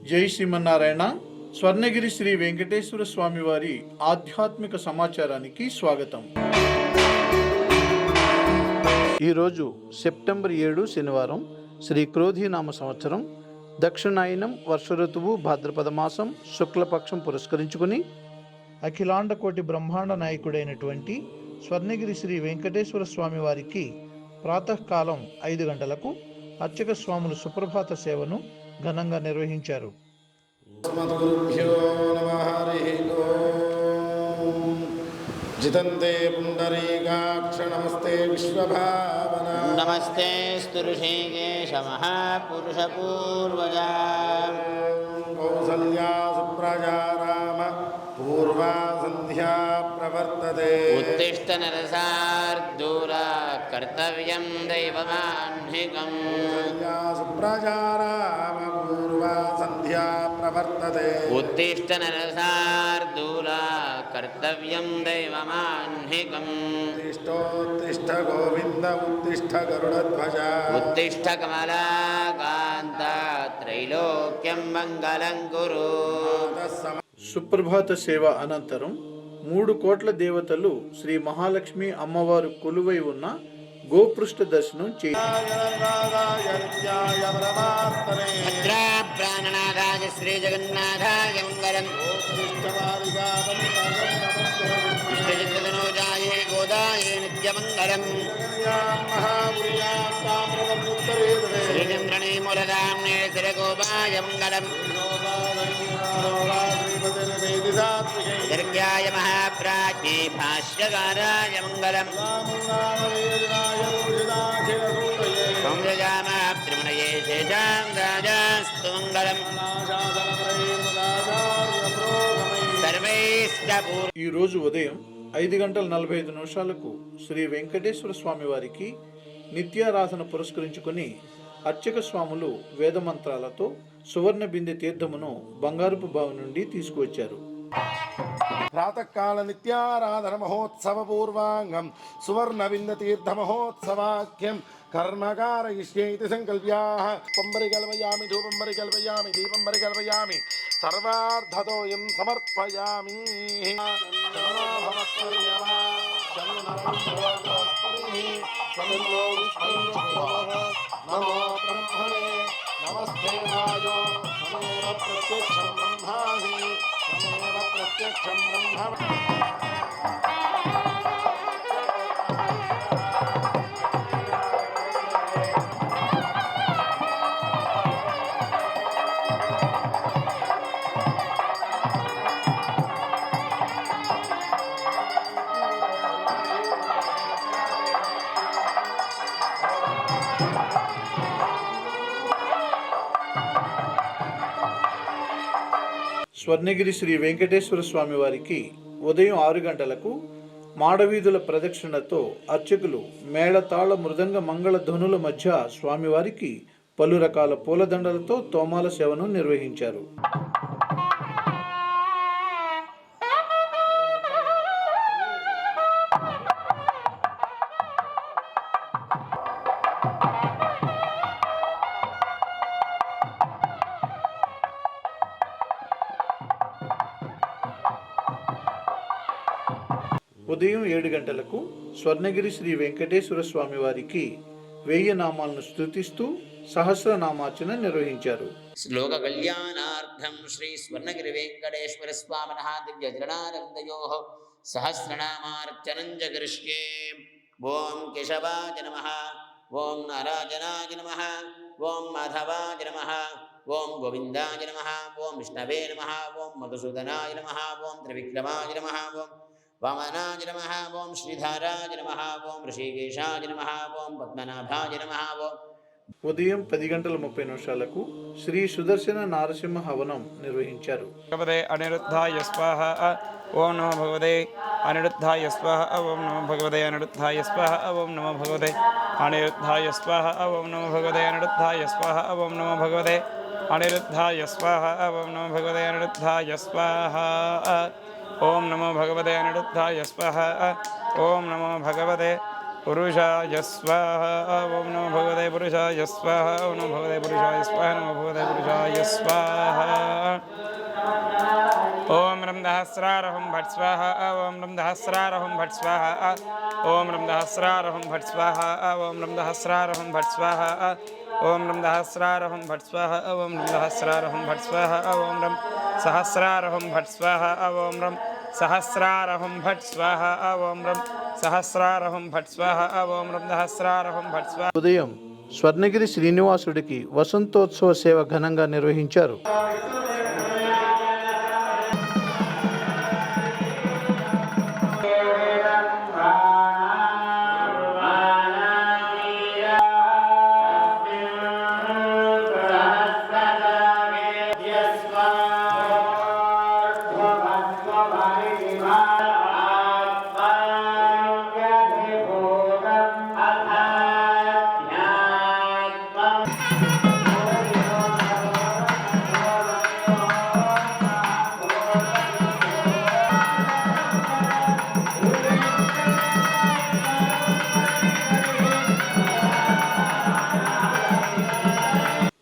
జై శ్రీమన్నారాయణ. స్వర్ణగిరి శ్రీ వెంకటేశ్వర స్వామి వారి ఆధ్యాత్మిక సమాచారానికి స్వాగతం. ఈరోజు సెప్టెంబర్ 7 శనివారం, శ్రీ క్రోధీనామ సంవత్సరం, దక్షిణాయనం, వర్ష ఋతువు, భాద్రపద మాసం, శుక్లపక్షం పురస్కరించుకుని అఖిలాండకోటి బ్రహ్మాండ నాయకుడైనటువంటి స్వర్ణగిరి శ్రీ వెంకటేశ్వర స్వామి వారికి ప్రాతకాలం 5 గంటలకు అర్చక స్వాములు సుప్రభాత సేవను ఘనంగా నిర్వహించారు. జితంతే పుండరీకాక్ష నమస్తే విశ్వభావన నమస్తే స్తుఋషికేశ మహాపురుష పూర్వజా కౌసల్యా సుప్రజా రామ పూర్వా సంధ్యా ప్రవర్తతే ఉత్తిష్ట నరసార్దూలా కర్తవ్యం దైవమాహ్నికం కౌసల్యా సుప్రజా రామ పూర్వా సంధ్యా ప్రవర్తతే ఉత్తిష్ట నరసార్దూలా కర్తవ్యం దైవమాహ్నికం ఉత్తిష్ఠోత్తిష్ఠ గోవింద ఉత్తిష్ఠ గరుడధ్వజ ఉత్తిష్ట కమలాకాంత త్రైలోక్యం మంగళం కురు. సుప్రభాత సేవ అనంతరం 3 కోట్ల దేవతలు శ్రీ మహాలక్ష్మి అమ్మవారు కొలువై ఉన్న గోపృష్ఠ దర్శనం ప్రాణనాథాయ శ్రీ జగన్నాథాయ మంగళం. ఇష్టచిత్తనోజాయ గోదాయ నిత్యమంగళం. శ్రీచంద్రణీ మూలధామ్నే శ్రీగోపాయ మంగళం. గర్గ్యాయ మహాప్రాజ్ఞే భాష్యకారాయ మంగళం. సంయజామాత్రిమునయే శేషాం రాజాస్తు మంగళం. ఈ రోజు ఉదయం 5:45 శ్రీ వెంకటేశ్వర స్వామి వారికి నిత్యారాధన పురస్కరించుకొని అర్చక స్వాములు వేదమంత్రాలతో సువర్ణ బిందె తీర్థమును బంగారుపు బావి నుండి తీసుకువచ్చారు. ప్రాతకాల నిత్యారాధన మహోత్సవ పూర్వాంగం సువర్ణ బింద తీర్థ మహోత్సవాఖ్యం కర్మకారయిష్యేతి సంకల్ప్యాః. పంబరి కల్పయామి, ధూపం పరికల్పయామి, దీపం పరికల్పయామి, సర్వార్థతోయం సమర్పయామి. నమో బ్రహ్మణే నమస్తే వాయో నమేవ ప్రత్యక్షం బ్రహ్మాసి నమేవ ప్రత్యక్షం బ్రహ్మ. స్వర్ణగిరి శ్రీ వెంకటేశ్వర స్వామి వారికి ఉదయం 6 గంటలకు మాడవీధుల ప్రదక్షిణతో అర్చకులు మేళతాళ మృదంగ మంగళ ధ్వనుల మధ్య స్వామివారికి పలు రకాల పూలదండలతో తోమాల సేవను నిర్వహించారు. ఉదయం 7 గంటలకు స్వర్ణగిరి శ్రీ వెంకటేశ్వర స్వామి వారికి 1000 నామాలను స్తుతిస్తూ సహస్రనామార్చన నిర్వహించారు. శ్లోక కళ్యాణార్థం శ్రీ స్వర్ణగిరి వెంకటేశ్వర స్వామినః దివ్యచరణారవిందయోః సహస్రనామార్చనం జగరిష్యే. ఓం కేశవాయ నమః, ఓం నారాయణాయ నమః, ఓం మాధవాయ నమః, ఓం గోవిందాయ నమః, ఓం విష్ణవే నమః, ఓం మధుసూదనాయ నమః, ఓం త్రివిక్రమాయ నమః, ఓం వామనాయ నమః, ఓం శ్రీధారాయ నమః, ఓం ఋషికేశాయ నమః, ఓం పద్మనాభాయ నమః. ఉదయం 10:30 శ్రీ సుదర్శన నారసింహ హవనం నిర్వహించారు. భగవతే అనిరుద్ధాయ స్వాహ. ఓం నమో భగవతే అనిరుద్ధాయ స్వాహ. ఓం నమో భగవతే అనిరుద్ధాయ స్వాహ. ఓం నమో భగవతే అనిరుద్ధాయ స్వాహ. ఓం నమో భగవతే అనిరుద్ధాయ స్వాహ. ఓం నమో భగవతే అనిరుద్ధాయ స్వాహ. ఓం నమో భగవతే అనిరుద్ధాయ స్వాహ. ఓం నమో భగవతే అనిరుద్ధాయ స్వాహ. ఓం నమో భగవతే पुरुषाय स्वाहा ॐ नमो भगवते पुरुषाय स्वाहा ॐ नमो भगवते पुरुषाय स्वाहा नमो भगवते पुरुषाय स्वाहा ॐ रं सहस्रारहं भट् स्वाहा ॐ रं सहस्रारहं भट् स्वाहा ॐ रं सहस्रारहं भट् स्वाहा ॐ रं सहस्रारहं भट् स्वाहा ॐ रं सहस्रारहं भट् स्वाहा ॐ रं सहस्रारहं भट् स्वाहा ॐ रं सहस्रारहं भट् स्वाहा ॐ रं सहस्रारहं भट् स्वाहा ॐ रं सहस्रारहं भट् स्वाहा ॐ रं सहस्रारहं भट् स्वाहा ఉదయం స్వర్ణగిరి శ్రీనివాసుడికి వసంతోత్సవ సేవ ఘనంగా నిర్వహించారు.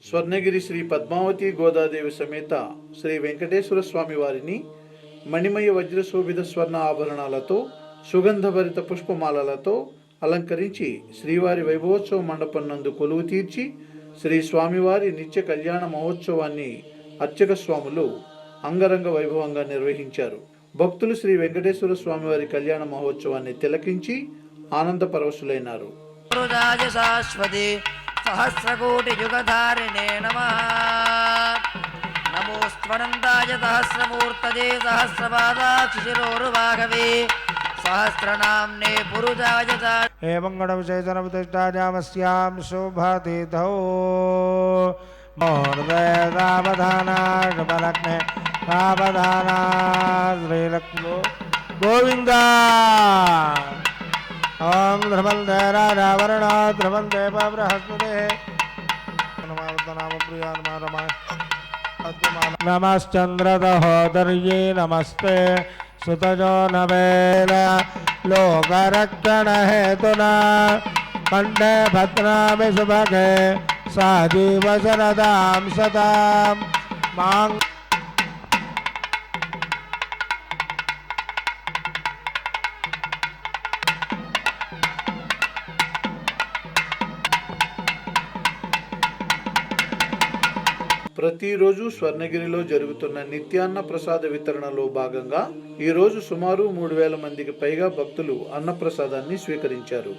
స్వర్ణగిరి శ్రీ పద్మావతి గోదాదేవి సమేత శ్రీ వెంకటేశ్వర స్వామి వారిని మణిమయ వజ్రశోభిత స్వర్ణ ఆభరణాలతో సుగంధభరిత పుష్పమాలలతో అలంకరించి శ్రీవారి వైభవోత్సవ మండపం నందు కొలువు తీర్చి శ్రీ స్వామివారి నిత్య కళ్యాణ మహోత్సవాన్ని అర్చక స్వాములు అంగరంగ వైభవంగా నిర్వహించారు. భక్తులు శ్రీ వెంకటేశ్వర స్వామివారి కళ్యాణ మహోత్సవాన్ని తిలకించి ఆనంద పరవశులైనారు. सहस्रकोटियुगधारिणे नमः नमोऽस्त्वनन्ताय सहस्रमूर्तये सहस्रपादाक्षिशिरोरुबाहवे सहस्रनाम्ने पुरुषाय एवं गणविशेषणप्रतिष्ठायामस्यां शोभातीतौ सावधानाग्ने सावधाना श्रीलक्ष्मो गोविन्दा ओम ध्रुवंदे राजावरण ध्रुवंदे बृहस्पति नमश्चंद्रदहोदर्ये नमस्ते सुतजो नवेन लोकरक्षण हेतुना कंठे भद्रामि सुभगे साजीव शरदां सदां मां ప్రతిరోజు స్వర్ణగిరిలో జరుగుతున్న నిత్యాన్న ప్రసాద వితరణలో భాగంగా ఈరోజు సుమారు 3000 మందికి పైగా భక్తులు అన్నప్రసాదాన్ని స్వీకరించారు.